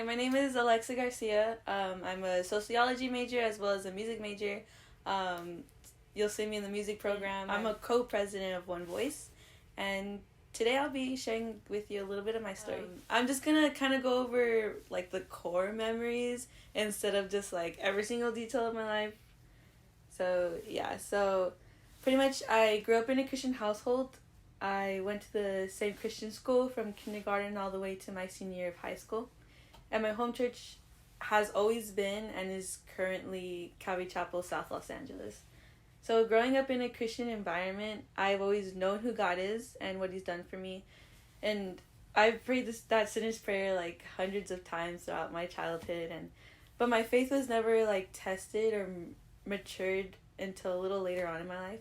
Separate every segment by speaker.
Speaker 1: Hi, my name is Alexa Garcia. I'm a sociology major as well as a music major. Um, you'll see me in the music program. I'm a co-president of One Voice, and today I'll be sharing with you a little bit of my story. I'm just gonna kind of go over like the core memories instead of just like every single detail of my life. So pretty much I grew up in a Christian household. I went to the same Christian school from kindergarten all the way to my senior year of high school. And my home church has always been and is currently Calvary Chapel, South Los Angeles. So growing up in a Christian environment, I've always known who God is and what He's done for me. And I've prayed that sinner's prayer like hundreds of times throughout my childhood. But my faith was never like tested or matured until a little later on in my life.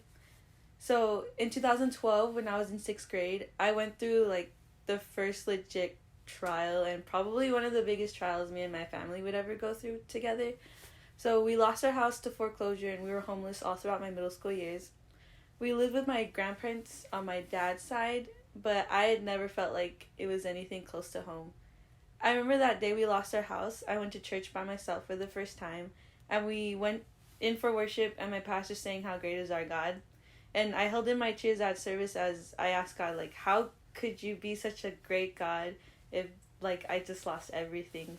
Speaker 1: So in 2012, when I was in 6th grade, I went through like the first legit trial and probably one of the biggest trials me and my family would ever go through together. So we lost our house to foreclosure and we were homeless all throughout my middle school years. We lived with my grandparents on my dad's side, but I had never felt like it was anything close to home. I remember that day we lost our house, I went to church by myself for the first time, and we went in for worship and my pastor saying how great is our God. And I held in my tears at service as I asked God, like, how could you be such a great God if, like, I just lost everything?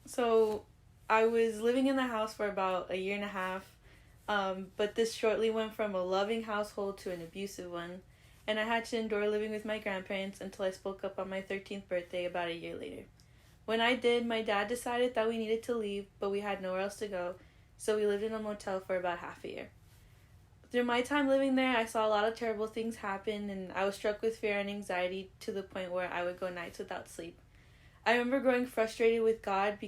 Speaker 1: So I was living in the house for about a year and a half, but this shortly went from a loving household to an abusive one, and I had to endure living with my grandparents until I spoke up on my 13th birthday about a year later. When I did, my dad decided that we needed to leave, but we had nowhere else to go, so we lived in a motel for about half a year. Through my time living there, I saw a lot of terrible things happen, and I was struck with fear and anxiety to the point where I would go nights without sleep. I remember growing frustrated with God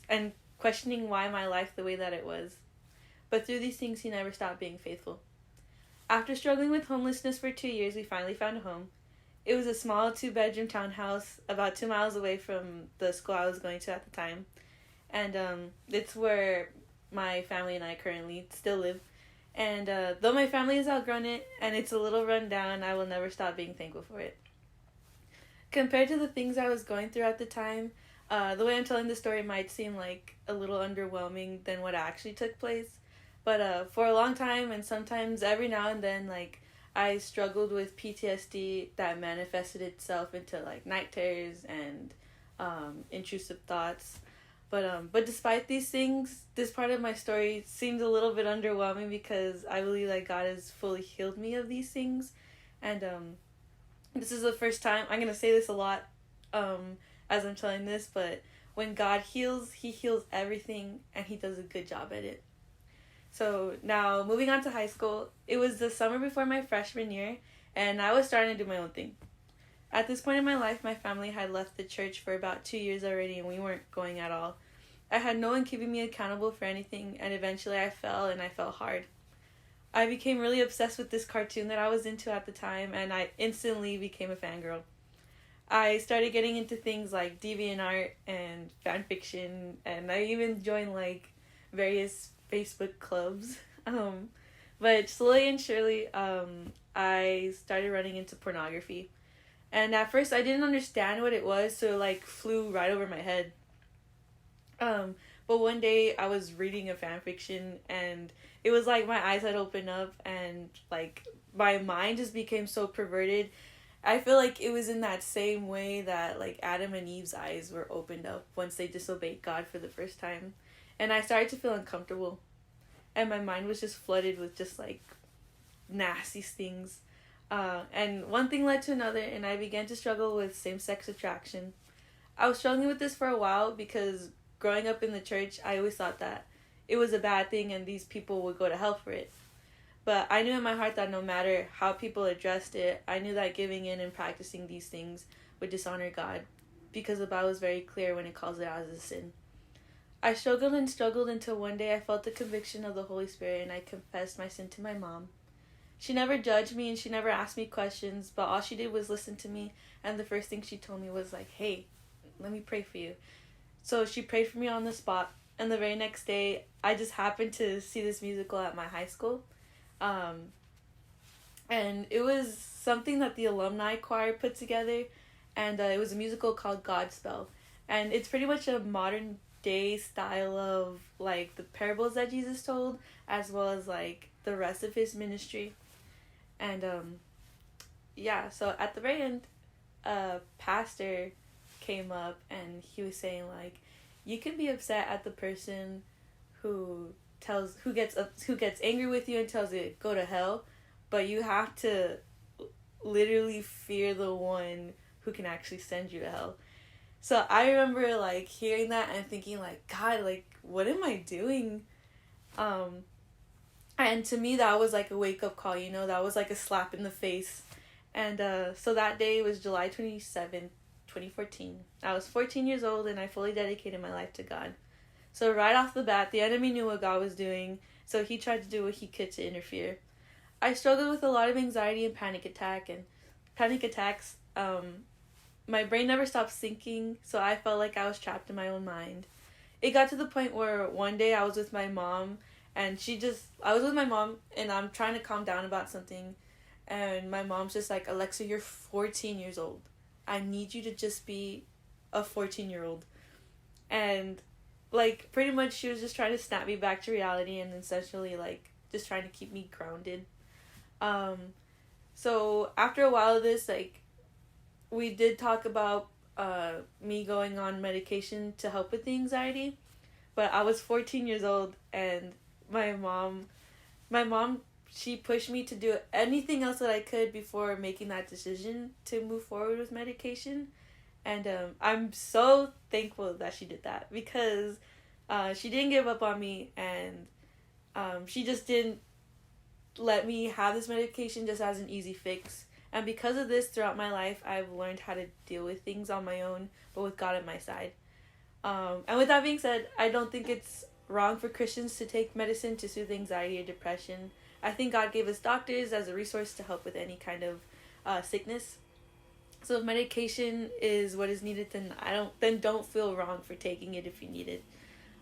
Speaker 1: and questioning why my life the way that it was. But through these things, He never stopped being faithful. After struggling with homelessness for 2 years, we finally found a home. It was a small 2-bedroom townhouse about 2 miles away from the school I was going to at the time. And it's where my family and I currently still live. And though my family has outgrown it and it's a little run down, I will never stop being thankful for it. Compared to the things I was going through at the time, the way I'm telling the story might seem like a little underwhelming than what actually took place. But for a long time, and sometimes every now and then, like, I struggled with PTSD that manifested itself into like night terrors and intrusive thoughts. But despite these things, this part of my story seems a little bit underwhelming because I believe that God has fully healed me of these things. And this is the first time, I'm going to say this a lot as I'm telling this, but when God heals, He heals everything and He does a good job at it. So now, moving on to high school, it was the summer before my freshman year, and I was starting to do my own thing. At this point in my life, my family had left the church for about 2 years already, and we weren't going at all. I had no one keeping me accountable for anything, and eventually I fell, and I fell hard. I became really obsessed with this cartoon that I was into at the time, and I instantly became a fangirl. I started getting into things like DeviantArt and fanfiction, and I even joined like various Facebook clubs. But slowly and surely, I started running into pornography. And at first I didn't understand what it was, so it like flew right over my head. But one day I was reading a fan fiction and it was like my eyes had opened up and like my mind just became so perverted. I feel like it was in that same way that like Adam and Eve's eyes were opened up once they disobeyed God for the first time. And I started to feel uncomfortable. And my mind was just flooded with just like nasty things. And one thing led to another, and I began to struggle with same-sex attraction. I was struggling with this for a while because growing up in the church, I always thought that it was a bad thing and these people would go to hell for it. But I knew in my heart that no matter how people addressed it, I knew that giving in and practicing these things would dishonor God, because the Bible is very clear when it calls it out as a sin. I struggled and struggled until one day I felt the conviction of the Holy Spirit and I confessed my sin to my mom. She never judged me and she never asked me questions, but all she did was listen to me, and the first thing she told me was like, hey, let me pray for you. So she prayed for me on the spot, and the very next day I just happened to see this musical at my high school. And it was something that the alumni choir put together, and it was a musical called Godspell, and it's pretty much a modern day style of like the parables that Jesus told, as well as like the rest of his ministry. And yeah, so at the very end, a pastor came up and he was saying like, you can be upset at the person who gets angry with you and tells you go to hell, but you have to literally fear the one who can actually send you to hell. So I remember like hearing that and thinking like, God, like what am I doing? And to me that was like a wake up call, that was like a slap in the face. And so that day was July 27th, 2014. I was 14 years old and I fully dedicated my life to God. So right off the bat, the enemy knew what God was doing, so he tried to do what he could to interfere. I struggled with a lot of anxiety and panic attacks. My brain never stopped thinking, so I felt like I was trapped in my own mind. It got to the point where one day I was with my mom, and I'm trying to calm down about something, and my mom's just like, Alexa, you're 14 years old. I need you to just be a 14-year-old. And like pretty much she was just trying to snap me back to reality and essentially like just trying to keep me grounded. So after a while of this, like we did talk about me going on medication to help with the anxiety, but I was 14 years old and my mom she pushed me to do anything else that I could before making that decision to move forward with medication. And I'm so thankful that she did that, because she didn't give up on me, and she just didn't let me have this medication just as an easy fix. And because of this, throughout my life, I've learned how to deal with things on my own, but with God at my side. And with that being said, I don't think it's wrong for Christians to take medicine to soothe anxiety or depression. I think God gave us doctors as a resource to help with any kind of sickness. So if medication is what is needed, then don't feel wrong for taking it if you need it.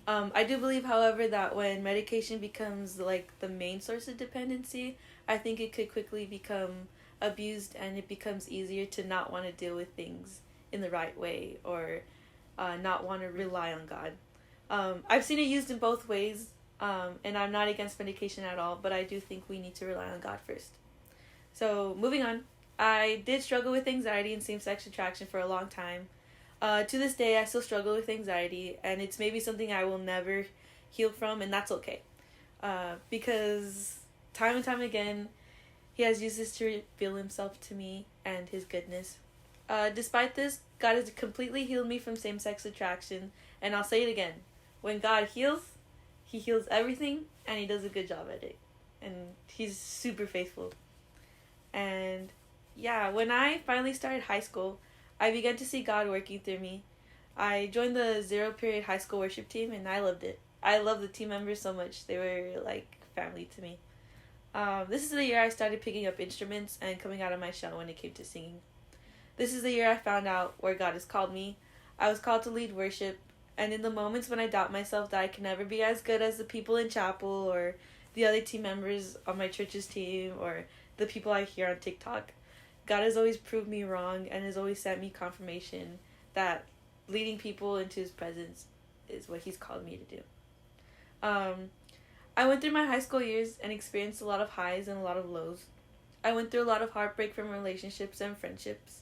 Speaker 1: I do believe, however, that when medication becomes like the main source of dependency, I think it could quickly become abused, and it becomes easier to not want to deal with things in the right way, or not want to rely on God. I've seen it used in both ways, and I'm not against medication at all, but I do think we need to rely on God first. So moving on. I did struggle with anxiety and same-sex attraction for a long time. To this day, I still struggle with anxiety, and it's maybe something I will never heal from, and that's okay. Because time and time again, he has used this to reveal himself to me and his goodness. Despite this, God has completely healed me from same-sex attraction, and I'll say it again. When God heals, he heals everything, and he does a good job at it. And he's super faithful. And yeah, when I finally started high school, I began to see God working through me. I joined the 0-period high school worship team, and I loved it. I loved the team members so much. They were like family to me. This is the year I started picking up instruments and coming out of my shell when it came to singing. This is the year I found out where God has called me. I was called to lead worship, and in the moments when I doubt myself that I can never be as good as the people in chapel or the other team members on my church's team or the people I hear on TikTok, God has always proved me wrong and has always sent me confirmation that leading people into his presence is what he's called me to do. I went through my high school years and experienced a lot of highs and a lot of lows. I went through a lot of heartbreak from relationships and friendships.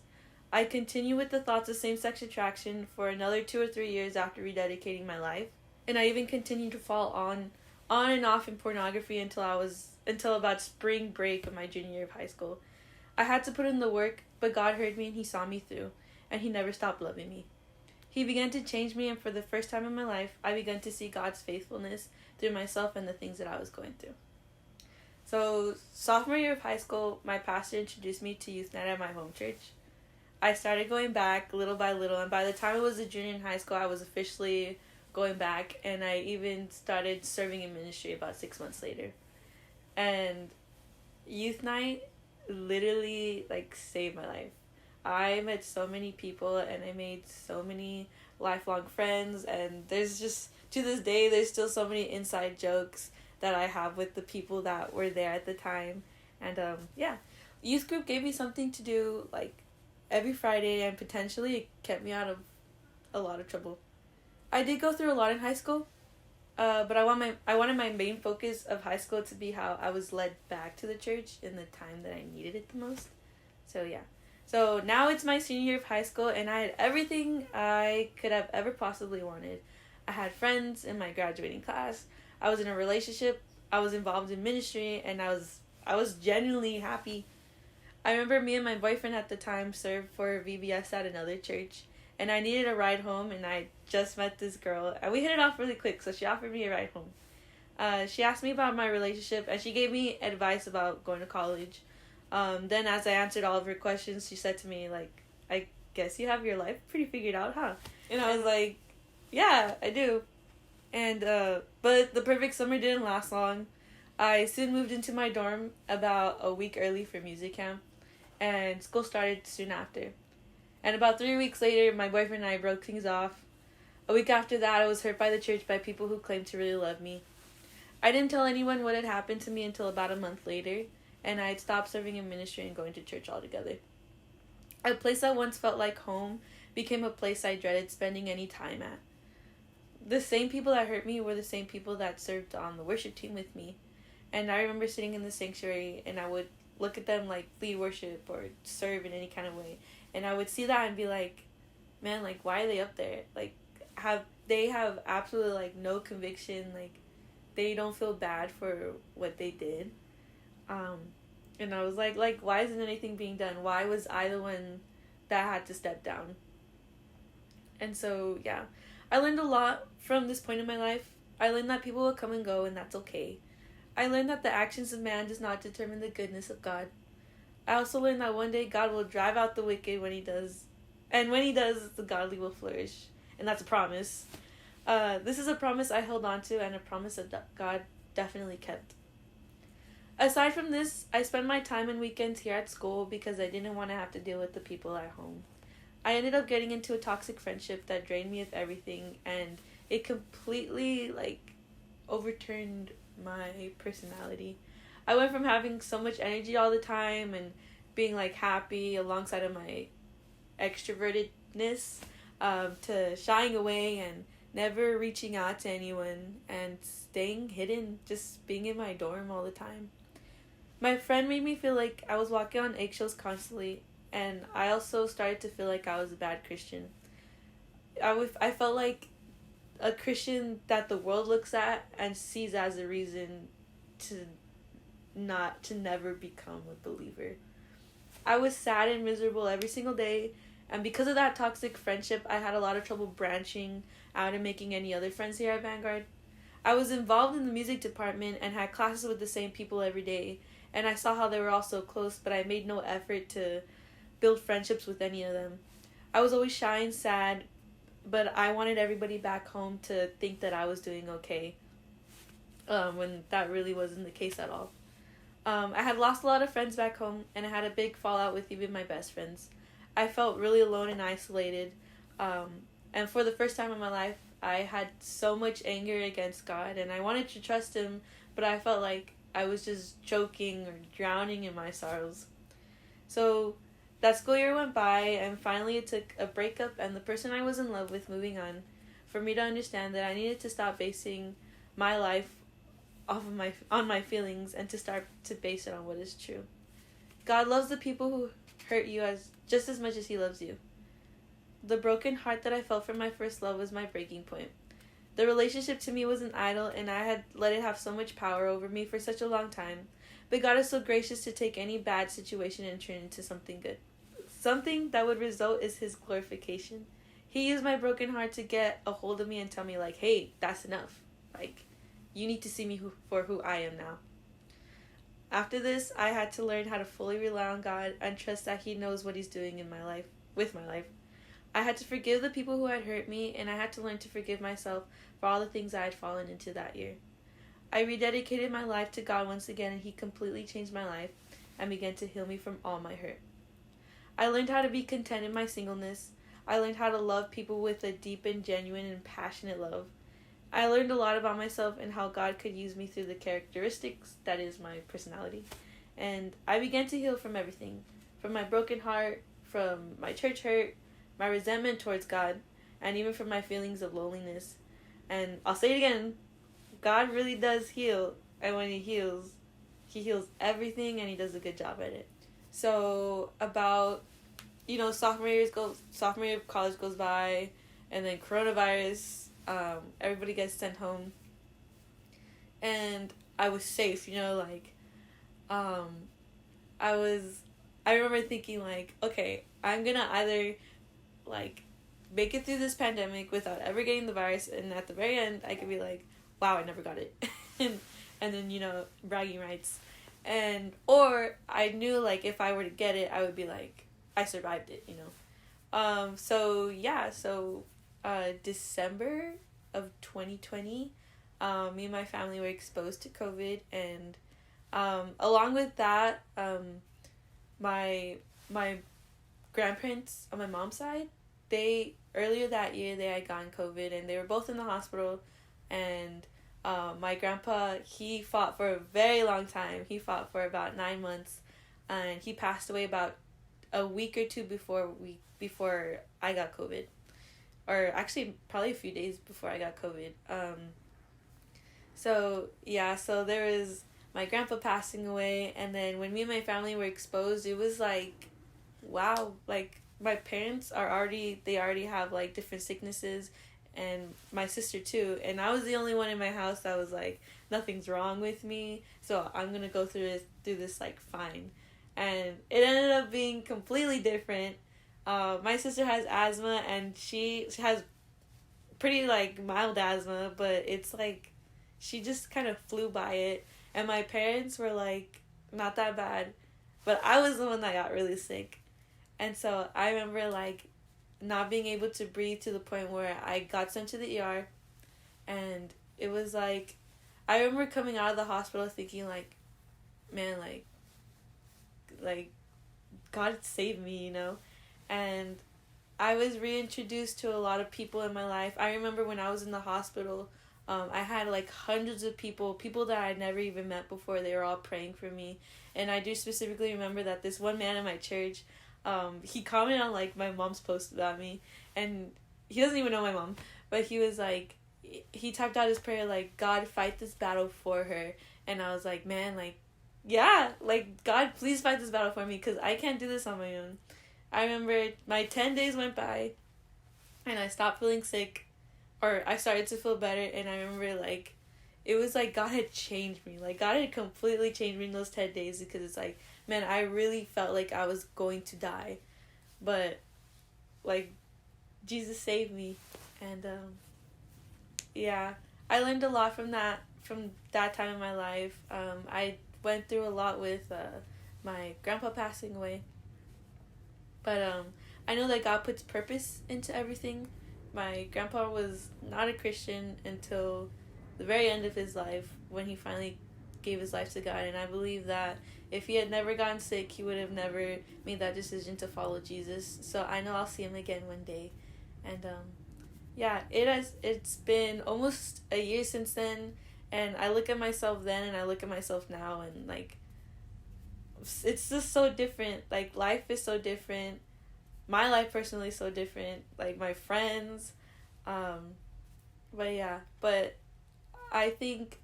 Speaker 1: I continued with the thoughts of same-sex attraction for another 2 or 3 years after rededicating my life. And I even continued to fall on and off in pornography until about spring break of my junior year of high school. I had to put in the work, but God heard me and he saw me through, and he never stopped loving me. He began to change me, and for the first time in my life, I began to see God's faithfulness through myself and the things that I was going through. So, sophomore year of high school, my pastor introduced me to youth night at my home church. I started going back little by little, and by the time I was a junior in high school, I was officially going back, and I even started serving in ministry about 6 months later. And youth night literally saved my life. I met so many people and I made so many lifelong friends, and there's just, to this day, there's still so many inside jokes that I have with the people that were there at the time. And youth group gave me something to do every Friday, and potentially it kept me out of a lot of trouble. I did go through a lot in high school, but I wanted my main focus of high school to be how I was led back to the church in the time that I needed it the most. So yeah. So now it's my senior year of high school, and I had everything I could have ever possibly wanted. I had friends in my graduating class. I was in a relationship. I was involved in ministry, and I was genuinely happy. I remember me and my boyfriend at the time served for VBS at another church, and I needed a ride home, and I just met this girl, and we hit it off really quick, so she offered me a ride home. She asked me about my relationship, and she gave me advice about going to college. Then as I answered all of her questions, she said to me, like, I guess you have your life pretty figured out, huh? And I was like, yeah, I do. And, but the perfect summer didn't last long. I soon moved into my dorm about a week early for music camp, and school started soon after. And about 3 weeks later, my boyfriend and I broke things off. A week after that, I was hurt by the church by people who claimed to really love me. I didn't tell anyone what had happened to me until about a month later, and I had stopped serving in ministry and going to church altogether. A place that once felt like home became a place I dreaded spending any time at. The same people that hurt me were the same people that served on the worship team with me. And I remember sitting in the sanctuary, and I would look at them like lead worship or serve in any kind of way. And I would see that and be like, man, like, why are they up there? Like, they have absolutely, like, no conviction. Like, they don't feel bad for what they did. And I was like, why isn't anything being done? Why was I the one that had to step down? And so, yeah, I learned a lot from this point in my life. I learned that people will come and go, and that's okay. I learned that the actions of man does not determine the goodness of God. I also learned that one day God will drive out the wicked when he does. And when he does, the godly will flourish. And that's a promise. This is a promise I held on to, and a promise that God definitely kept. Aside from this, I spent my time and weekends here at school because I didn't want to have to deal with the people at home. I ended up getting into a toxic friendship that drained me of everything, and it completely, like, overturned my personality. I went from having so much energy all the time and being, like, happy alongside of my extrovertedness to shying away and never reaching out to anyone and staying hidden, just being in my dorm all the time. My friend made me feel like I was walking on eggshells constantly, and I also started to feel like I was a bad Christian. I felt like a Christian that the world looks at and sees as a reason to never become a believer. I was sad and miserable every single day, and because of that toxic friendship, I had a lot of trouble branching out and making any other friends here at Vanguard. I was involved in the music department and had classes with the same people every day, and I saw how they were all so close, but I made no effort to build friendships with any of them. I was always shy and sad, but I wanted everybody back home to think that I was doing okay, when that really wasn't the case at all. I had lost a lot of friends back home, and I had a big fallout with even my best friends. I felt really alone and isolated, and for the first time in my life, I had so much anger against God, and I wanted to trust him, but I felt like I was just choking or drowning in my sorrows. So that school year went by, and finally it took a breakup and the person I was in love with moving on for me to understand that I needed to stop basing my life on my feelings and to start to base it on what is true. God loves the people who hurt you just as much as he loves you. The broken heart that I felt from my first love was my breaking point. The relationship to me was an idol, and I had let it have so much power over me for such a long time. But God is so gracious to take any bad situation and turn it into something good. Something that would result is his glorification. He used my broken heart to get a hold of me and tell me, like, hey, that's enough. Like, you need to see me for who I am now. After this, I had to learn how to fully rely on God and trust that he knows what he's doing in my life, with my life. I had to forgive the people who had hurt me, and I had to learn to forgive myself for all the things I had fallen into that year. I rededicated my life to God once again, and he completely changed my life and began to heal me from all my hurt. I learned how to be content in my singleness. I learned how to love people with a deep and genuine and passionate love. I learned a lot about myself and how God could use me through the characteristics that is my personality. And I began to heal from everything. From my broken heart, from my church hurt, my resentment towards God, and even from my feelings of loneliness. And I'll say it again, God really does heal, and when He heals everything, and He does a good job at it. So about, sophomore year of college goes by, and then coronavirus, everybody gets sent home, and I was safe, I remember thinking, okay, I'm gonna either, make it through this pandemic without ever getting the virus, and at the very end, I could be like, wow, I never got it, and then, bragging rights, or I knew, if I were to get it, I would be like, I survived it, December of 2020, me and my family were exposed to COVID, and, along with that, my grandparents on my mom's side, earlier that year, they had gotten COVID, and they were both in the hospital, and, my grandpa, he fought for a very long time. He fought for about 9 months, and he passed away about a week or two before I got COVID, or actually probably a few days before I got COVID. So there was my grandpa passing away, and then when me and my family were exposed, it was like, wow, my parents already have different sicknesses, and my sister too, and I was the only one in my house that was like, nothing's wrong with me, so I'm gonna go through this fine. And it ended up being completely different. My sister has asthma, and she has pretty mild asthma, but it's she just kind of flew by it. And my parents were not that bad, but I was the one that got really sick. And so I remember not being able to breathe to the point where I got sent to the ER, and it was I remember coming out of the hospital thinking man, God saved me, and I was reintroduced to a lot of people in my life. I remember when I was in the hospital, I had hundreds of people that I'd never even met before. They were all praying for me, and I do specifically remember that this one man in my church, he commented on my mom's post about me, and he doesn't even know my mom, but he was he typed out his prayer God, fight this battle for her. And I was man, yeah, God, please fight this battle for me, because I can't do this on my own. I remember my 10 days went by, and I stopped feeling sick, or I started to feel better, and I remember it was God had changed me. God had completely changed me in those 10 days, because it's man, I really felt I was going to die, but Jesus saved me. And yeah, I learned a lot from that time in my life. I went through a lot with my grandpa passing away, but I know that God puts purpose into everything. My grandpa was not a Christian until the very end of his life, when he finally gave his life to God, and I believe that if he had never gotten sick, he would have never made that decision to follow Jesus. So I know I'll see him again one day. And yeah, it's been almost a year since then, and I look at myself then and I look at myself now, and it's just so different. Life is so different. My life personally is so different. My friends, but I think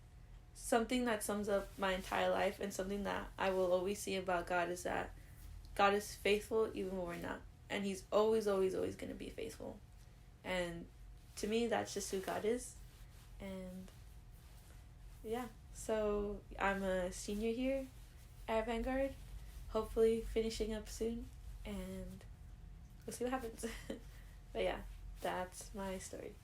Speaker 1: something that sums up my entire life, and something that I will always see about God, is that God is faithful even when we're not. And He's always, always, always going to be faithful. And to me, that's just who God is. And yeah, so I'm a senior here at Vanguard, hopefully finishing up soon, and we'll see what happens. But yeah, that's my story.